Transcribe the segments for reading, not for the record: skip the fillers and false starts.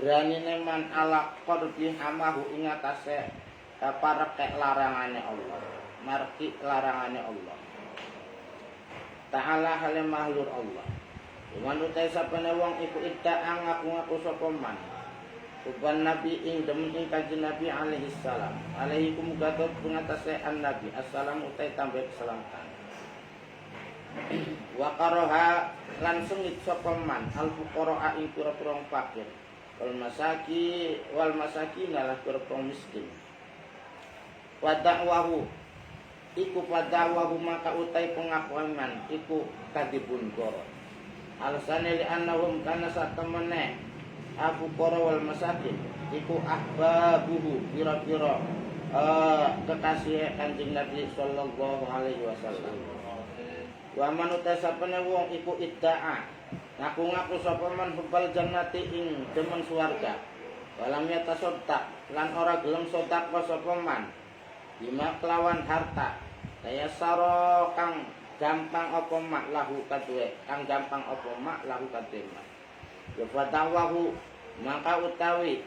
Granine man ala qarbi hamahu ing atase parek larangane Allah. Marki larangane Allah. Ta'ala hale mahlur Allah. Iman utai sapane wong iku idda'a ngaku-ngaku sapa man. Uban Nabi ing demen ing Kanjeng Nabi alaihi salam. Alaikum gatot pengatase an Nabi. Assalamu utai tambah keselamatan. Wa qaraha lan sengit sapa man al fuqara ing pira-pira fakir. Wal masakin adalah pira-pira miskin. Wa da'wahu iku pada'wahu maka utai pengakuan man iku kadibun goro. Alasane li annahum kana satemene abu qara wal masakin iku ahbabuhu pira-pira kekasih Kanjeng Nabi sallallahu alaihi wasallam. Wa man utasapane wong iku idda'a ngaku-ngaku sapa man hubal jannati ing demen swarga. Walam yatasaddaq lan ora gelem sedekah sapa man bima kelawan harta. Kaya saro kang gampang apa mak lahu kaduwe, kang gampang apa mak lahu kaduwe. Ya fatawahu maka utawi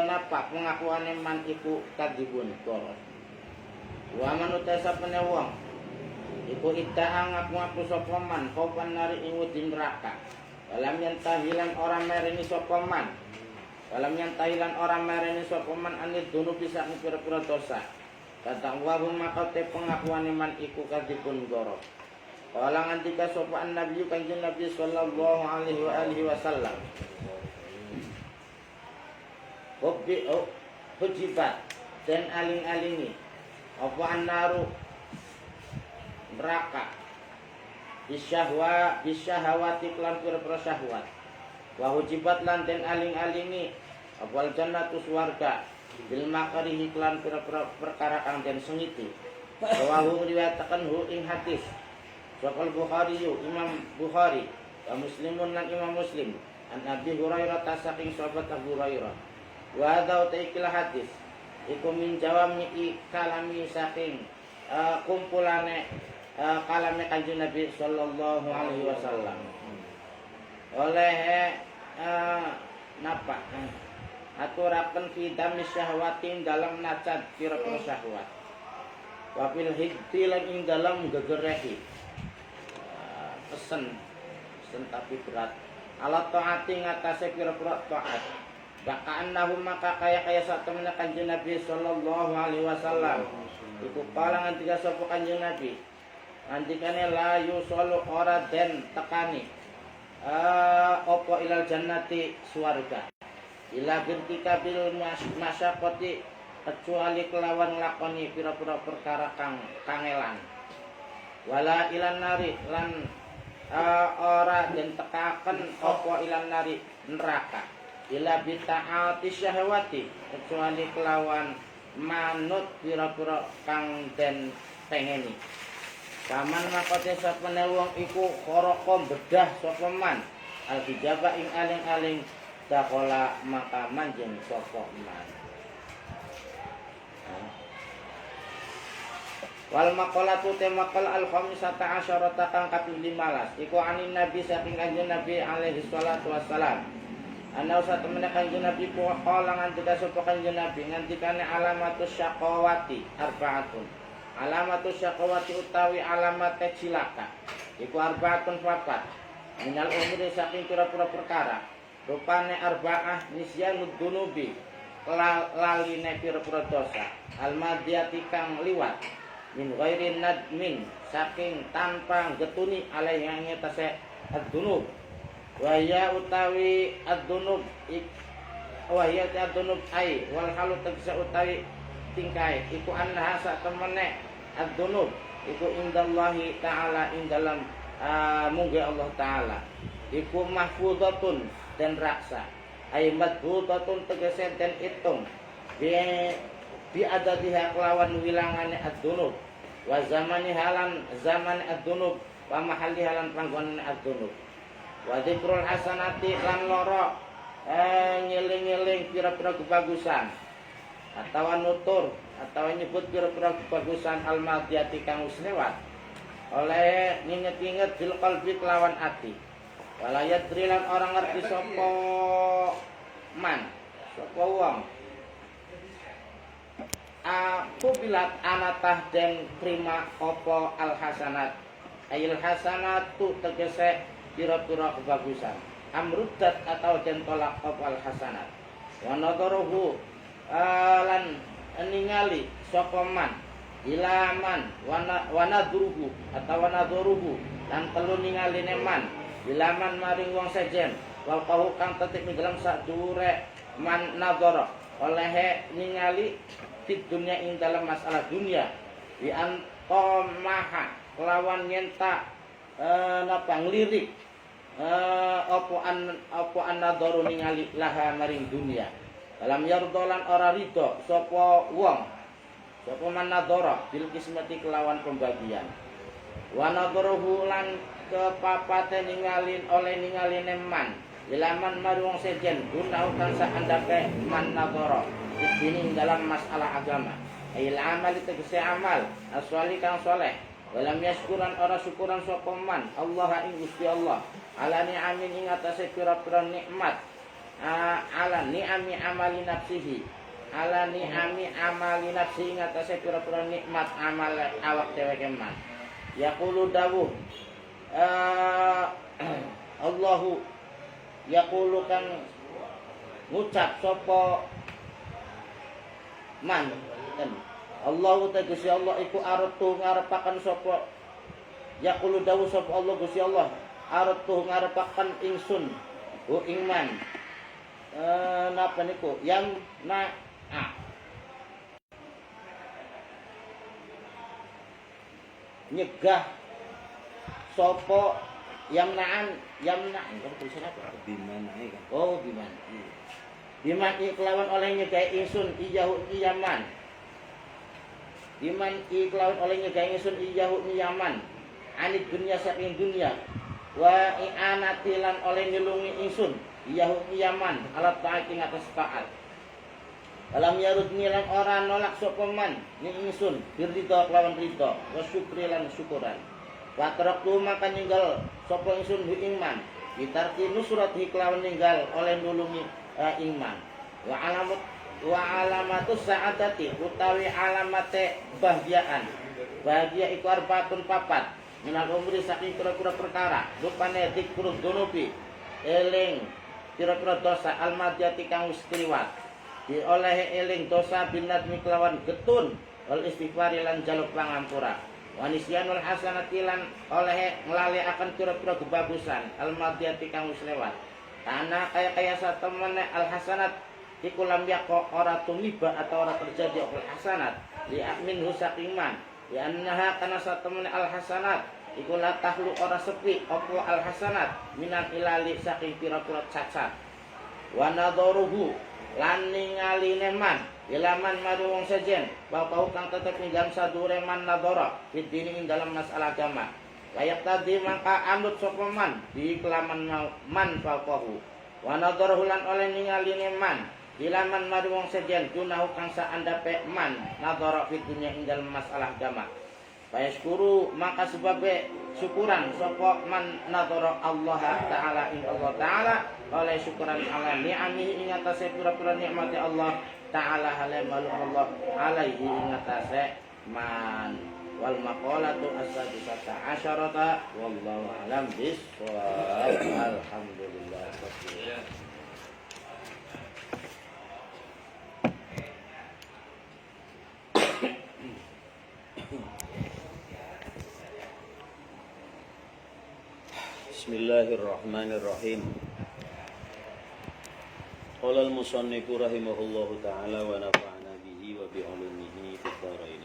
napa pengakuane man iku kadibun koros. Wa man utasapane wong iku idda'a ngaku-ngaku sapa man kaupan nari ing wedi neraka. Walam yantahilan orang mereni sapa man. Walam yantahilan orang mereni sapa man anid dunu bisa pira-pira dosa. Kata wa maka te pengakuane man iku kadipun goro. Kala ngantika sapa Nabi Kanjeng Nabi sallallahu alaihi wasallam. Hujibat dan aling-alingi apa annaru neraka bisyahwati kelan pira-pira syahwat. Wa hujibat lan den aling-alingi apal jannatu swarga bil makarihi kelan pira-pira perkara kang den sengiti. Wa hu riwayataken hu ing hadis Sahih Bukhari Imam Bukhari wa Muslimun lan Imam Muslim an Abi Hurairah saking sahabat Abu Hurairah. Wa hadza ta'ikilah hadis iku min jawami kalami saking kumpulane kalame Kanjeng Nabi sallallahu alaihi wasallam. Oleh napa aturaken fi damis syahwatin dalam nacat pira-pira syahwat. Wa fil hiddi lan ing dalam gegerehi. Pesen tapi berat. Ala taati ngatasé pira-pira taat. Bakaan nahum maka kaya satemene Kanjeng Nabi sallallahu alaihi wasallam. Iku palangan tiga sapa Kanjeng Nabi. Andikane la yusallu ora den tekani apa ilal jannati swarga ila birtika bil masyaqati kecuali kelawan lakoni pira-pira perkara kang kangelan wala ilan nari lan ora den tekaken apa ilan nari neraka ila bita'ati syahwati kecuali kelawan manut pira-pira kang den pengeni. Kaman makote sapane wong iku khorokom bedah sapa man al-hijaba ing aling-aling dakola maka manjing sapa man. Wal maqalatu tamakal al-khamisata asyarata kang kaping 15 iku anin Nabi saking Kanjeng Nabi alaihi salatu wassalam. Ana usah temene Kanjeng Nabi qala ngantika sapa Kanjeng Nabi ngantikane alamatus syaqawati arba'atun. Alamatus syaqawati utawi alamat cilaka iku arbaatun papat minal umri saking pira-pira perkara rupane arba'ah nisyanud dunubi laline pira-pira dosa almadiyati kang liwat min ghairi nadmin saking tanpa getuni alaihi ngatase ad-dunub wa ya utawi ad-dunub wa ya ad-dunub ai wal halu tegese utawi tingkai iku anha sak temene ad-dunub iku indallahi ta'ala ing dalam mungge Allah taala iku mahfuzatun dan raksa ay madbutatun tegese den itung bi adadiha kelawan wilangane ad-dunub wa zamani halan zaman ad-dunub wa mahalli halan panggonane ad-dunub wa dzikrul hasanati lan loro ngeling-eling pira-pira kebagusan atau nutur atau nyebut pira-pira kebagusan al-madiyati kang wis lewat oleh nginget-inget bil qalbi kelawan ati walayat drilan orang ngerti sapa sapa wong aku bilat anatah den prima apa al hasanat ayil hasanatu tegese pira-pira kebagusan amruddat atau den tolak apa al hasanat wa nadharuhu lan ningali sapa man ilaman wa nadruhu atau nadruhu lan telu ningali man ilaman maring wong sejen wal qahu kang tetik ing dalam sadure man nadhara oleh ningali di dunia ing dalam masalah dunia di antomaha kelawan nyenta napa nglirik apa an nadharu ningali laha maring dunia dalam yardolan ora ridho sapa wong sapa man nadhara bil kismati kelawan pembagian wa nadharuhu lan kepapate ningalin oleh ningaline man ilaman mari wong sejen guna kang saandake man nadhara ini dalam masalah agama ayil amal tegese amal aswali kang soleh walam yaskuran ora syukuran sapa man Allah ing Gusti Allah ala ni'amin ing atase pira-pira nikmat ala ni'ami amali nafsihi ala ni'ami amali nafsi ing atase pira-pira nikmat amal awak dheweke man yaqulu dawuh Allahu yaqulu kang ngucap sapa man kan Allah tegese Allah iku aratu ngarepaken sapa yaqulu dawuh sapa Allah Gusti Allah aratu ngarepaken ingsun ing man napa niku yang nyegah sapa yamna'an kan tulisan apa bimanae kan biman kelawan oleh nyegah ingsun iyahu iyaman biman kelawan oleh nyegah ingsun iyahu iyaman anid dunya saking dunya wa i'anati lan oleh nulungi ingsun iyahu iyaman alat ta'ati ngatas taat alam yarud nilan ora nolak sapa man ning ingsun birridha kelawan ridha wa syukri lan syukuran wa taraktu maka ninggal sapa ingsun hu iman bitarti nusrati kelawan ninggal oleh nulungi iman wa alamatus sa'adati utawi alamate bahagia iku arbaatun papat minal umri saking kira-kira perkara rupane dzikrul dunubi eling kira-kira dosa almadiyati kang wis kliwat diolehi eling dosa binat miklawan getun wal istighfar lan jaluk pangampura wa nisyanul hasanati lan oleh nglali akan kira-kira kebagusan almadiyati kang wis lewat karena kaya satemene al hasanat iku lam yaqo ora tumiba atau ora terjadi al hasanat li amin husaking man ya annaha kana satemene al hasanat iku la tahlu ora sepi apa al hasanat minan ilali saking pira-pira cacat wa nadharuhu lan ningaline man ilaman mari wong sejen bapau kang tetep ing dalam sadure man nadhara fitini ing dalam masalah agama layak tadi maka anut sapa man di kelaman man faqahu wa nadharuhu lan oleh ningaline man ilaman mari wong sejen gunahu kang saandape man nadhara fitini ing dalam masalah agama Fayashkuru maka sebabe syukuran sapa man nadhara Allah taala ing Allah taala oleh syukuran ala ni'ami ing atase pira-pira nikmate Allah taala halamalu Allah alaihi ing atase man wal maqalatu as-sadisata asyarata wallahu alam bissawab alhamdulillah. Bismillahirrahmanirrahim. Qala al-musannifu rahimahullahu ta'ala wa nafa'ana bihi wa bi 'ulumihi fid dharain.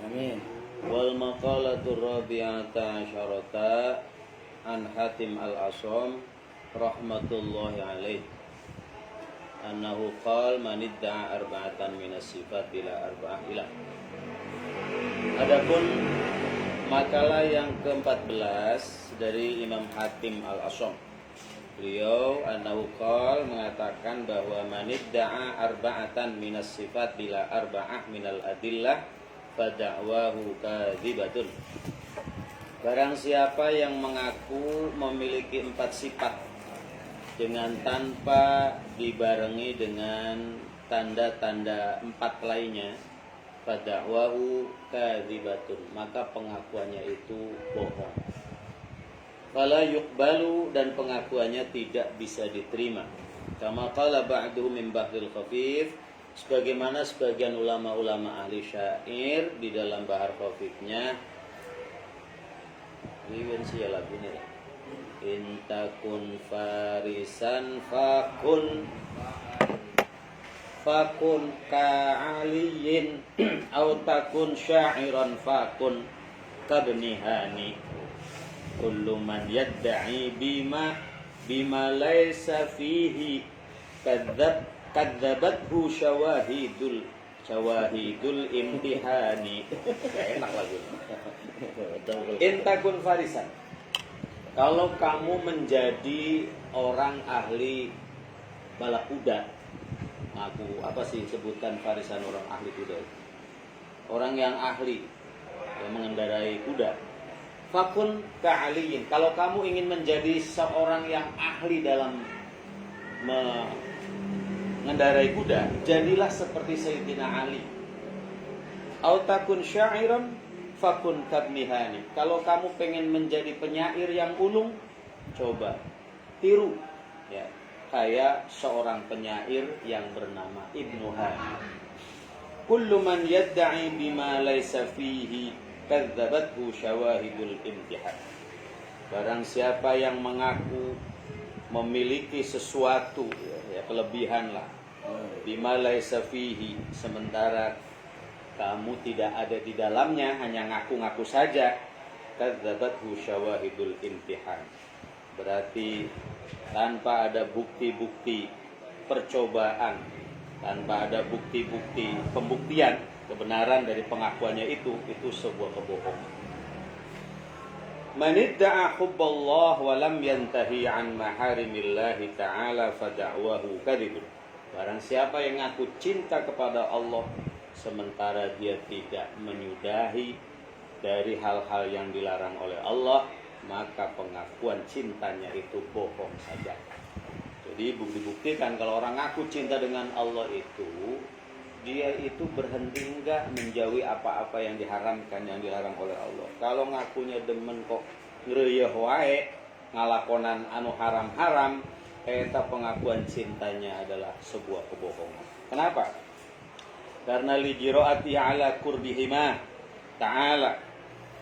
Amin. Wal maqalatu rabi'ata asyarata an Hatim al-Asam rahmatullahi alaih annahu qala man idda'a arba'atan minas sifat bila arba'ah ilah. Adapun makalah yang ke-14 dari Imam Hatim al-Asam, beliau annahu qala mengatakan bahwa manidda'a arba'atan minas sifat bila arba'ah minal adillah fada'wahu kadzibatun. Barang siapa yang mengaku memiliki 4 sifat dengan tanpa dibarengi dengan tanda-tanda 4 lainnya, fada'wahu kadzibatun, maka pengakuannya itu bohong. Fala yuqbalu, dan pengakuannya tidak bisa diterima. Kama qala ba'duhum min bahril khafif, sebagaimana sebagian ulama-ulama ahli syair di dalam bahar khafifnya. Liwen siya lagu ini lah. Intakun farisan fakun ka'aliyin au takun sya'iran fakun kabnihani kullu man yadda'i bima laysa fihi kadzabathu syawahidul imtihani. Enak lagu. Intakun farisan, kalau kamu menjadi orang ahli balap kuda, apa sih sebutan farisan orang ahli kuda? Orang yang ahli, yang mengendarai kuda. Fakun ka'aliyin, kalau kamu ingin menjadi seorang yang ahli dalam mengendarai kuda, jadilah seperti Sayyidina Ali. Au takun sya'iran fakun kabnihani, kalau kamu pengen menjadi penyair yang ulung, coba tiru ya kayak seorang penyair yang bernama Ibnu Hani. Kullu man yadda'i bima laysa fihi kadzabathu syawahidul imtihan. Barang siapa yang mengaku memiliki sesuatu ya kelebihan lah, bima laysa fihi, sementara kamu tidak ada di dalamnya, hanya ngaku-ngaku saja, kadzabathu syawahidul imtihan, berarti tanpa ada bukti-bukti percobaan, tanpa ada bukti-bukti pembuktian kebenaran dari pengakuannya itu sebuah kebohongan. Man idda'a hubballah wa lam yantahi an maharimillahi ta'ala fada'wahu kadzibun. Barang siapa yang ngaku cinta kepada Allah sementara dia tidak menyudahi dari hal-hal yang dilarang oleh Allah, maka pengakuan cintanya itu bohong saja. Jadi dibuktikan kalau orang ngaku cinta dengan Allah itu, dia itu berhenti enggak menjauhi apa-apa yang diharamkan, yang dilarang oleh Allah. Kalau ngakunya demen kok ngreyeh wae ngalakonan anu haram-haram, eta pengakuan cintanya adalah sebuah kebohongan. Kenapa? Karena lijiro'ati ala kurbihima ta'ala,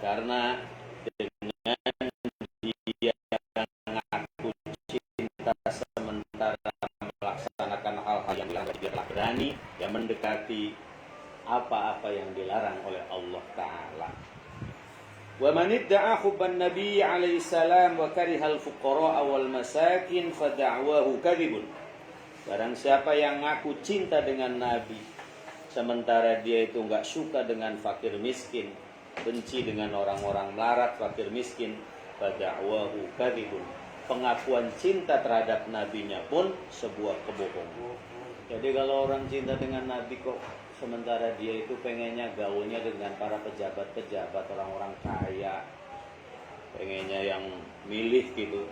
karena dengan dia mengaku cinta sementara melaksanakan hal-hal yang dilarang, dia telah berani yang mendekati apa-apa yang dilarang oleh Allah Ta'ala. Wa man idda'a hubban nabi alaihi salam wa karihal fuqara wal masakin fada'wahu kadzibun. Barang siapa yang ngaku cinta dengan Nabi sementara dia itu enggak suka dengan fakir miskin, benci dengan orang-orang melarat, fakir miskin, fada'wahu kadzibun. Pengakuan cinta terhadap nabinya pun sebuah kebohongan. Jadi kalau orang cinta dengan Nabi kok sementara dia itu pengennya gaulnya dengan para pejabat-pejabat, orang-orang kaya, pengennya yang milih gitu,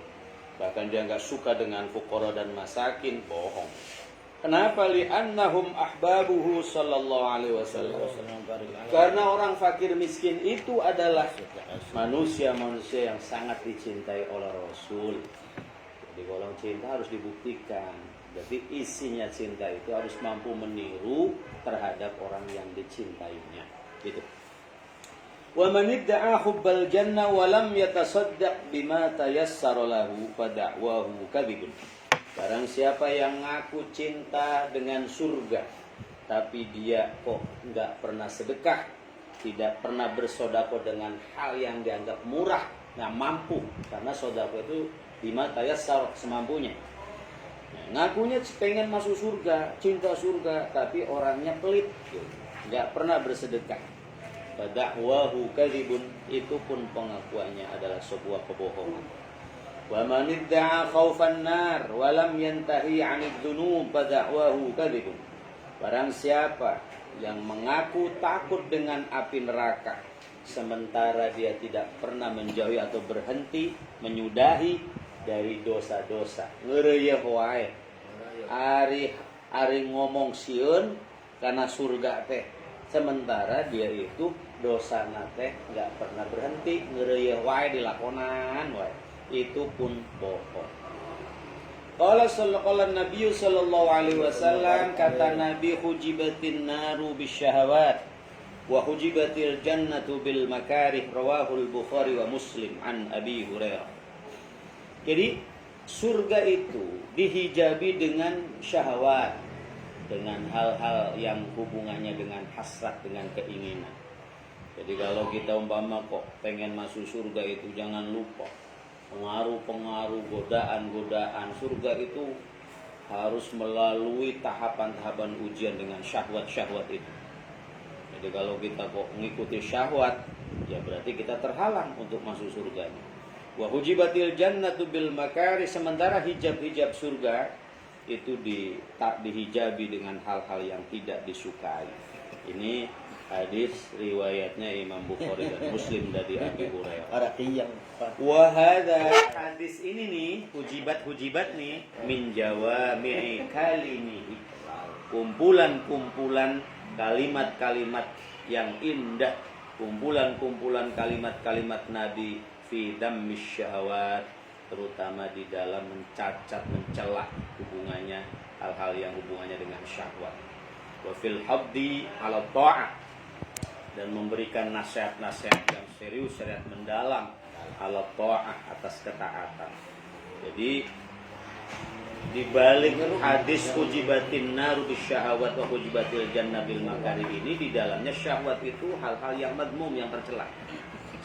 bahkan dia nggak suka dengan fuqara dan masakin, bohong. Kenapa? Li'annahum ahbabuhu sallallahu alaihi wasallam. Karena orang fakir miskin itu adalah manusia-manusia yang sangat dicintai oleh Rasul. Jadi kalau cinta harus dibuktikan. Jadi isinya cinta itu harus mampu meniru terhadap orang yang dicintainya. Gitu. Wa man idda'a hubbal jannah wa lam yatasaddaq bima tayassara lahu fada'wahu kadzibun. Barang siapa yang ngaku cinta dengan surga, tapi dia kok nggak pernah sedekah, tidak pernah bersedekah dengan hal yang dianggap murah, nggak mampu, karena sedekah itu bima tayassar, semampunya. Nah, ngakunya pengen masuk surga, cinta surga, tapi orangnya pelit, nggak pernah bersedekah. Fada'wahu kadzibun, itu pun pengakuannya adalah sebuah kebohongan. Wa man idda'a khaufan nar wa lam yantahi 'anid dzunub fada'wahu kadzibun. Barang siapa yang mengaku takut dengan api neraka sementara dia tidak pernah menjauhi atau berhenti menyudahi dari dosa-dosa, ngeureuyeun wae. ari ngomong sieun karena surga teh. Sementara dia itu dosana teh nggak pernah berhenti, ngeureuy wae dilakonan wae. Itu pun bohong. Qala sallallahu Nabi sallallahu alaihi wasallam, kata Nabi, hujibatin naru bisyahawat wa hujibatil jannatu bil makarih, rawahul Bukhari wa Muslim an Abi Hurairah. Jadi surga itu dihijabi dengan syahwat, dengan hal-hal yang hubungannya dengan hasrat, dengan keinginan. Jadi kalau kita umpama kok pengen masuk surga itu, jangan lupa pengaruh-pengaruh, godaan-godaan. Surga itu harus melalui tahapan-tahapan ujian dengan syahwat-syahwat itu. Jadi kalau kita kok mengikuti syahwat, ya berarti kita terhalang untuk masuk surganya. Wa hujibatil jannatu bil makari, sementara hijab-hijab surga itu dihijabi dengan hal-hal yang tidak disukai. Ini hadis riwayatnya Imam Bukhari dan Muslim dari Abi Hurairah. Wa hadza, hadis ini nih, hujibat nih, min jawami'i kalimihi, kumpulan-kumpulan kalimat-kalimat yang indah, kumpulan-kumpulan kalimat-kalimat Nabi fi dammis syahwat, terutama di dalam mencacat, mencela hubungannya, hal-hal yang hubungannya dengan syahwat. Wa fil habdi ala ta'ah, dan memberikan nasihat-nasihat yang serius, syariat mendalam, ala ta'ah, atas ketaatan. Jadi di balik hadis hujibatin naru bisyahawat wa hujibatil jannah bil makarih ini, di dalamnya syahwat itu hal-hal yang madmum, yang tercela.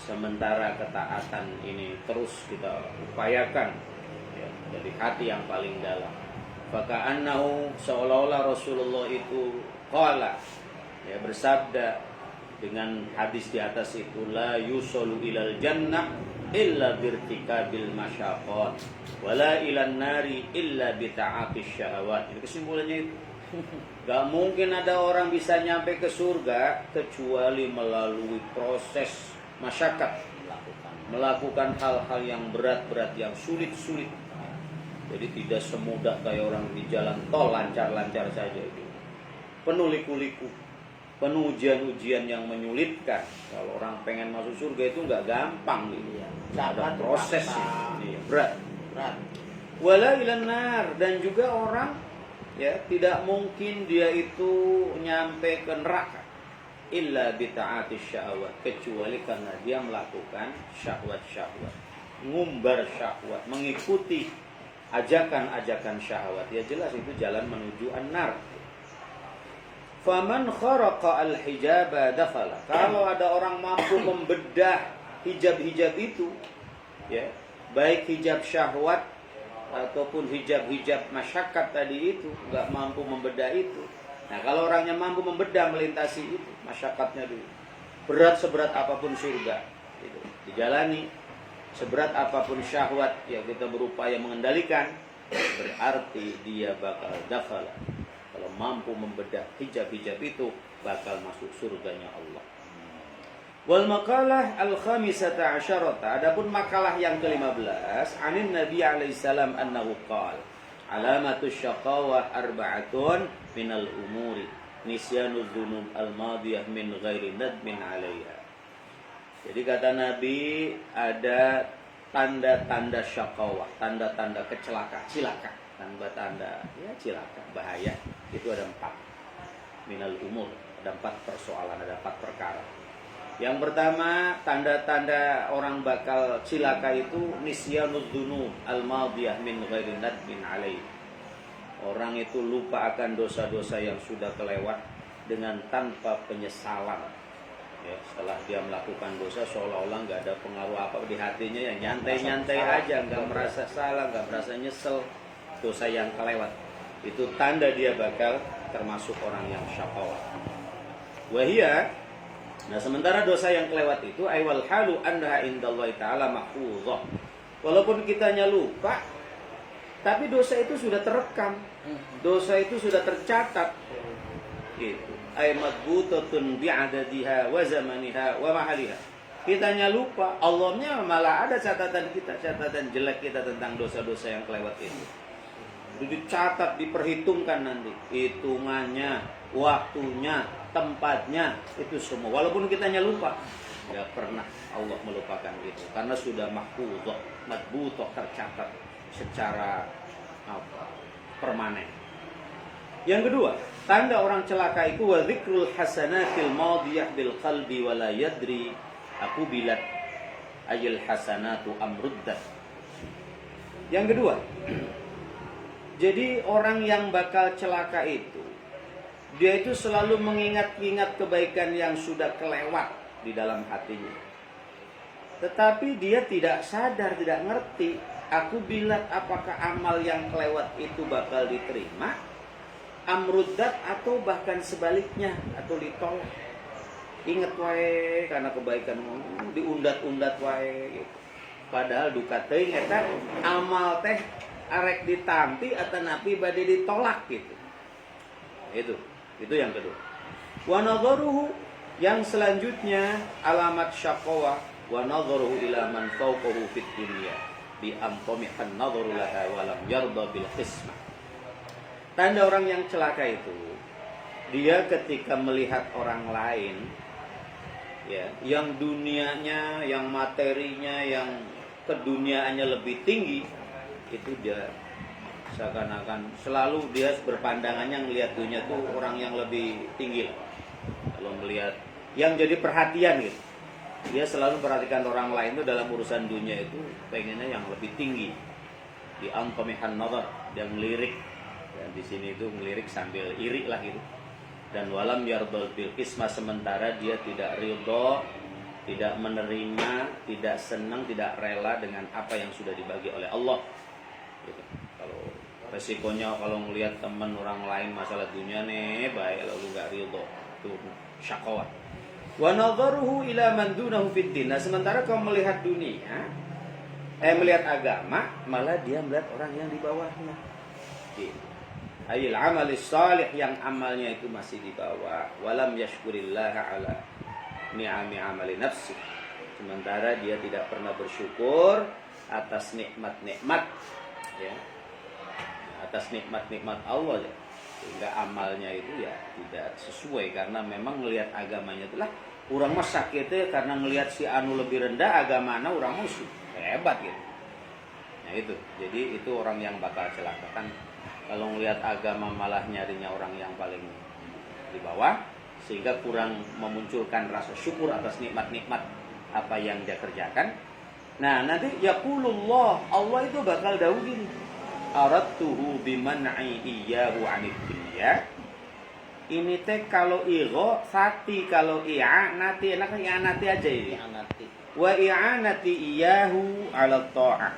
Sementara ketaatan ini terus kita upayakan, ya, dari hati yang paling dalam. Faka'annahu, seolah-olah Rasulullah itu qala, ya, bersabda dengan hadis di atas itu, la yusallu ilal jannah illa birtikabil masyaqat wala ilan nari illa bita'atis syahawat. Ini kesimpulannya itu. Gak mungkin ada orang bisa nyampe ke surga kecuali melalui proses masyarakat, melakukan hal-hal yang berat-berat, yang sulit-sulit. Jadi tidak semudah kayak orang di jalan tol lancar-lancar saja itu. Penuh liku-liku, penuh ujian-ujian yang menyulitkan. Kalau orang pengen masuk surga itu nggak gampang gitu. Ada proses ini, berat. Wala ilan nar, dan juga orang, ya, tidak mungkin dia itu nyampe ke neraka illa bita'atis syahwat, kecuali karena dia melakukan syahwat-syahwat, ngumbar syahwat, mengikuti ajakan-ajakan syahwat. Ya jelas itu jalan menuju an-nar. Faman kharaqa al-hijaba dakhala, kalau ada orang mampu membedah hijab-hijab itu, ya, baik hijab syahwat ataupun hijab-hijab masyakat tadi itu, nggak mampu membedah itu. Nah, kalau orangnya mampu membedah, melintasi itu, masyakatnya dulu, berat seberat apapun surga itu dijalani, seberat apapun syahwat yang kita berupaya mengendalikan, berarti dia bakal dakhala. Kalau mampu membedah hijab-hijab itu, bakal masuk surganya Allah. Wal makalah al-khamisata asyarata, adapun makalah yang ke-15, anin Nabi alaihi salam annahu qala, alamatus syaqawah arba'atun minal umuri nisyanu dzunub al-madiyah min ghairi nadmin 'alaiha. Jadi kata Nabi, ada tanda-tanda syaqawah, tanda-tanda kecelakaan, cilaka, tanda-tanda ya cilaka, bahaya. Itu ada 4. Minal umur, ada 4 persoalan, ada 4 perkara. Yang pertama, tanda-tanda orang bakal cilaka itu nisyanu dzunub al-madiyah min ghairi nadmin 'alaiha. Orang itu lupa akan dosa-dosa yang sudah kelewat dengan tanpa penyesalan. Ya, setelah dia melakukan dosa, seolah-olah nggak ada pengaruh apa di hatinya, ya nyantai-nyantai aja, nggak merasa salah, nggak merasa nyesel dosa yang kelewat. Itu tanda dia bakal termasuk orang yang syaqawah. Wahia, nah sementara dosa yang kelewat itu aywal halu anha indallahi ta'ala mahfuzah. Walaupun kitanya lupa, tapi dosa itu sudah terekam, dosa itu sudah tercatat. Gitu. Ay madbutatun bi'adadiha wa zamaniha wa mahaliha. Kitanya lupa, Allahnya malah ada catatan kita, catatan jelek kita tentang dosa-dosa yang kelewat itu. Itu dicatat, diperhitungkan nanti hitungannya, waktunya, tempatnya, itu semua. Walaupun kitanya lupa, tidak pernah Allah melupakan itu karena sudah mahfudhah, madbuthah, tercatat secara permanen. Yang kedua, tanda orang celaka itu wa dzikrul hasanatil madiyah bil qalbi wa la yadri aqubilat ayil hasanatu amruddat. Yang kedua, jadi orang yang bakal celaka itu dia itu selalu mengingat-ingat kebaikan yang sudah kelewat di dalam hatinya. Tetapi dia tidak sadar, tidak ngerti aku bilang apakah amal yang kelewat itu bakal diterima, amruddat, atau bahkan sebaliknya, atau ditolak. Ingat wae karena kebaikan diundat-undat wae gitu. Padahal duka teuing eta amal teh arek ditampi atau napi bade ditolak gitu. Itu yang kedua. Wa nadharuhu, yang selanjutnya alamat syaqwa wa nadharuhu ila man fawqahu fid dunya bi amqamihan nadharu laha wa lam yarda bil qismah. Tanda orang yang celaka itu dia ketika melihat orang lain ya, yang dunianya, yang materinya, yang keduniaannya lebih tinggi, itu dia seakan-akan selalu dia berpandangannya melihat dunia tuh orang yang lebih tinggi. Kalau melihat yang jadi perhatian gitu, dia selalu perhatikan orang lain itu dalam urusan dunia itu pengennya yang lebih tinggi. Di anqamihan nazar, dia ngelirik, dan di sini itu ngelirik sambil iri lah gitu. Dan walam yardal bil qismah, sementara dia tidak ridho, tidak menerima, tidak senang, tidak rela dengan apa yang sudah dibagi oleh Allah gitu. Kalau resikonya kalau ngelihat teman orang lain masalah dunia nih baik, lalu gak ridho, itu syaqawah. Wa nadharuhu ila man dunahu fid din. Nah, sementara kau melihat dunia, melihat agama, malah dia melihat orang yang di bawahnya gitu. Ayil amalis salih, yang amalnya itu masih di bawah. Walam yashkurillah ala ni'ami amali nafsi, sementara dia tidak pernah bersyukur atas nikmat-nikmat ya, atas nikmat-nikmat Allah ya. Sehingga amalnya itu ya tidak sesuai, karena memang melihat agamanya itulah orang mah sakit ya, karena melihat si anu lebih rendah agamana orang musuh hebat gitu. Nah itu, jadi itu orang yang bakal celaka kan. Kalau melihat agama malah nyarinya orang yang paling di bawah, sehingga kurang memunculkan rasa syukur atas nikmat-nikmat apa yang dia kerjakan. Nah nanti yaqulullah, Allah itu bakal dawuh gini, aradtuhu biman'i iyyahu 'anid dunya. Ini teh kalau igho sati, kalau i'anati enak i'anati aja ini. Wa i'anati iyyahu 'ala ta'ah.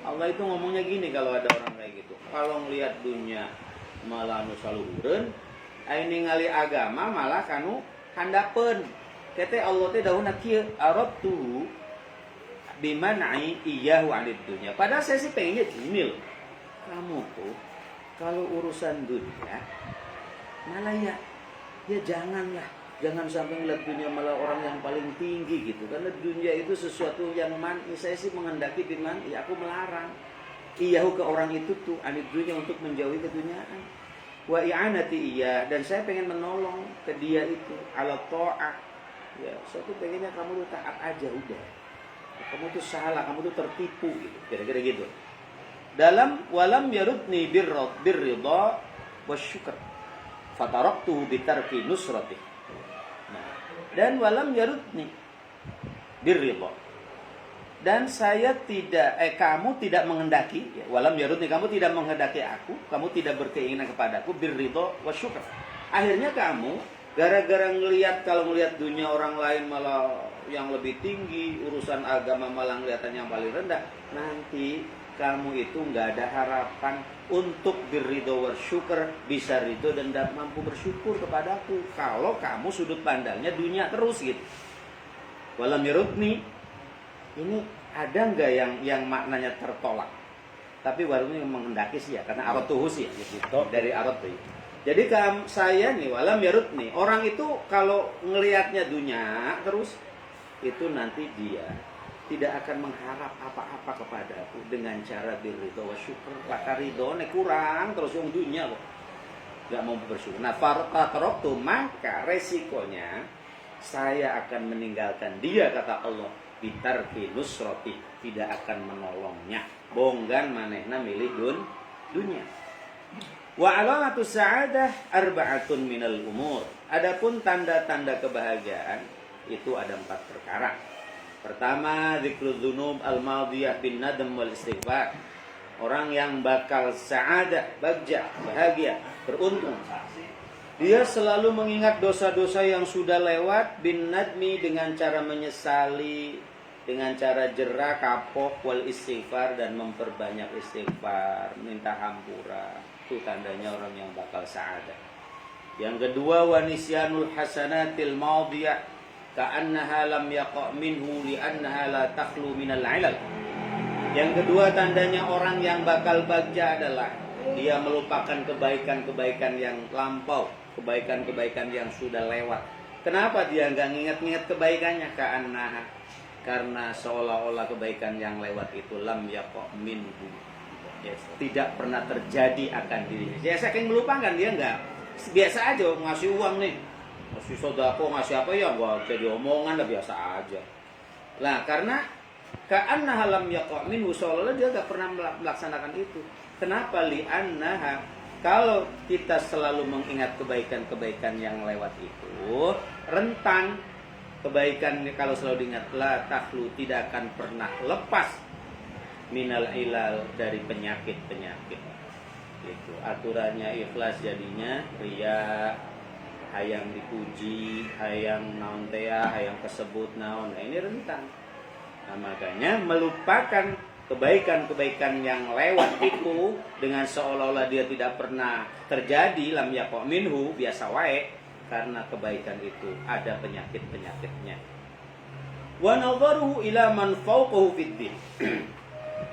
Allah itu ngomongnya gini kalau ada orang kayak gitu. Kalau ngelihat dunia malah anu saluhureun, aya ningali agama malah kanu handapeun. Kete Allah teh dawuhna kieu, aradtu biman'i iyyahu 'anid dunya. Padahal saya sih pengennya gini loh. Kamu tuh kalau urusan dunia malah ya janganlah. Jangan sampai ngeliat dunia malah orang yang paling tinggi gitu. Karena dunia itu sesuatu yang saya sih menghendaki biman, ya aku melarang. Iyahu ke orang itu tuh, anid dunia, untuk menjauhi keduniaan. Wa i'anati iya, dan saya pengen menolong ke dia itu ala ta'ah. Ya, saya tuh pengennya kamu tuh taat aja udah. Kamu tuh salah, kamu tuh tertipu gitu. Kira-kira gitu. Dalam walam yarudni birridha wasyukr. Fataraktuhu bitarki nusratih. Dan walam yarudni birridha, dan saya tidak kamu tidak menghendaki ya, walam yarudni, kamu tidak menghendaki aku, kamu tidak berkeinginan kepadaku birridha wasyukr. Akhirnya kamu gara-gara kalau ngelihat dunia orang lain malah yang lebih tinggi, urusan agama malah kelihatan yang paling rendah, nanti kamu itu nggak ada harapan untuk birridha wasyukr, bisa ridho dan mampu bersyukur kepadaku kalau kamu sudut pandangnya dunia terus gitu. Walam yarudni ini ada nggak yang maknanya tertolak, tapi warungnya menghendaki sih ya, karena aratuhu sih ya, gitu, dari aratu. Jadi saya nih walam yarudni, orang itu kalau ngelihatnya dunia terus, itu nanti dia tidak akan mengharap apa-apa kepadaku dengan cara birridho wa syukur. Maka ridho kurang terus yang dunia kok. Gak mau bersyukur. Nah, fataroktu, maka resikonya saya akan meninggalkan dia, kata Allah, bitarki nusroti, tidak akan menolongnya. Bonggan manehna milih dunia. Wa alamatu sa'adah arba'atun minal umur. Adapun tanda-tanda kebahagiaan itu ada 4 perkara. Pertama, dzikrul dzunub al-madiyah bin nadam wal istighfar. Orang yang bakal sa'adah, bagja, bahagia, beruntung, dia selalu mengingat dosa-dosa yang sudah lewat bin nadmi, dengan cara menyesali, dengan cara jerah, kapok, wal istighfar, dan memperbanyak istighfar, minta hampura. Itu tandanya orang yang bakal sa'adah. Yang kedua, wa nisyanul hasanatil madiyah ka'annaha lam yaqa' minhu li'annaha la takhlu minal 'ilal. Yang kedua tandanya orang yang bakal bagja adalah dia melupakan kebaikan-kebaikan yang lampau, kebaikan-kebaikan yang sudah lewat. Kenapa dia nggak nginget-nginget kebaikannya? Karena seolah-olah kebaikan yang lewat itu lam yaqa' minhu, ya, tidak pernah terjadi akan dirinya. Ya, saking melupakan, dia nggak, biasa aja ngasih uang nih, ngasih sodako, ngasih apa ya, nggak jadi omongan, udah biasa aja. Nah, karena ka'annaha lam yaqa' minhu, seolah-olah dia nggak pernah melaksanakan itu. Kenapa? Li'annaha, kalau kita selalu mengingat kebaikan-kebaikan yang lewat itu, rentan kebaikan kalau selalu diingat, la takhlu, tidak akan pernah lepas minal ilal, dari penyakit-penyakit. Itu aturannya ikhlas jadinya riya, hayang dipuji, hayang naon teh, hayang kesebut naon. Nah, ini rentan. Nah, makanya melupakan kebaikan-kebaikan yang lewat itu dengan seolah-olah dia tidak pernah terjadi, lam yaqa' minhu, biasa wae, karena kebaikan itu ada penyakit-penyakitnya. Wa nadharuhu ila man fawqahu fid din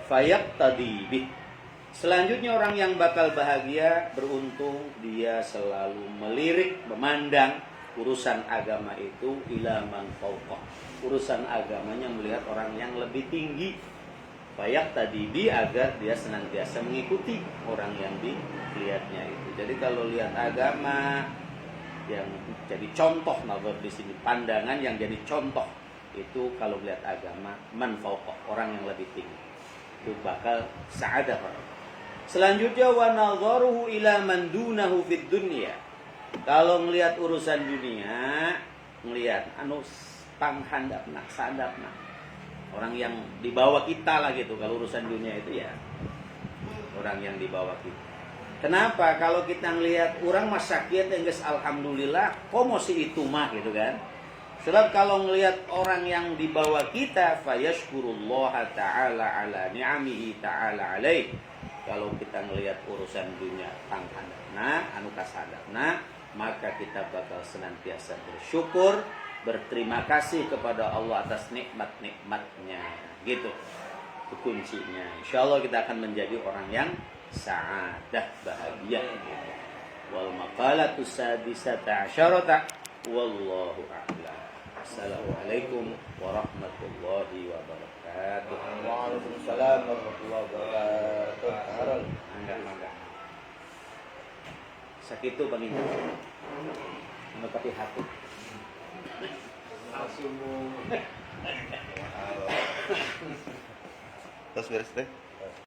fayaqtadi bih. Selanjutnya orang yang bakal bahagia, beruntung, dia selalu melirik, memandang urusan agama itu ila man fawqah. Urusan agamanya melihat orang yang lebih tinggi. Fayaqtadi bih, agar dia senantiasa mengikuti orang yang dilihatnya itu. Jadi kalau lihat agama yang jadi contoh, nazar di sini pandangan yang jadi contoh itu kalau lihat agama man fawqah, orang yang lebih tinggi, itu bakal sa'adah. Selanjutnya wa nadharuhu ila man dunahu fid dunya. Kalau melihat urusan dunia, melihat panghandapna, sadapna, orang yang di bawah kita lah gitu. Kalau urusan dunia itu ya orang yang di bawah kita. Kenapa? Kalau kita ngelihat orang masyarakat enggeus alhamdulillah, kok masih itu mah gitu kan. Sebab kalau ngelihat orang yang di bawah kita, fayashkurullaha ta'ala ala ni'amihi ta'ala alaih. Kalau kita ngelihat urusan dunia panghandapna, anu kasadapna, maka kita bakal senantiasa bersyukur, berterima kasih kepada Allah atas nikmat-nikmatnya. Gitu. Itu kuncinya. Insyaallah kita akan menjadi orang yang sa'adah, bahagia. Wal maqalatu sadisata asyarata wallahu a'lam. Assalamualaikum warahmatullahi wabarakatuh. Waalaikumsalam warahmatullahi wabarakatuh. Mangga. Sakitu pangin. Anu pati hati. Terus beres deh.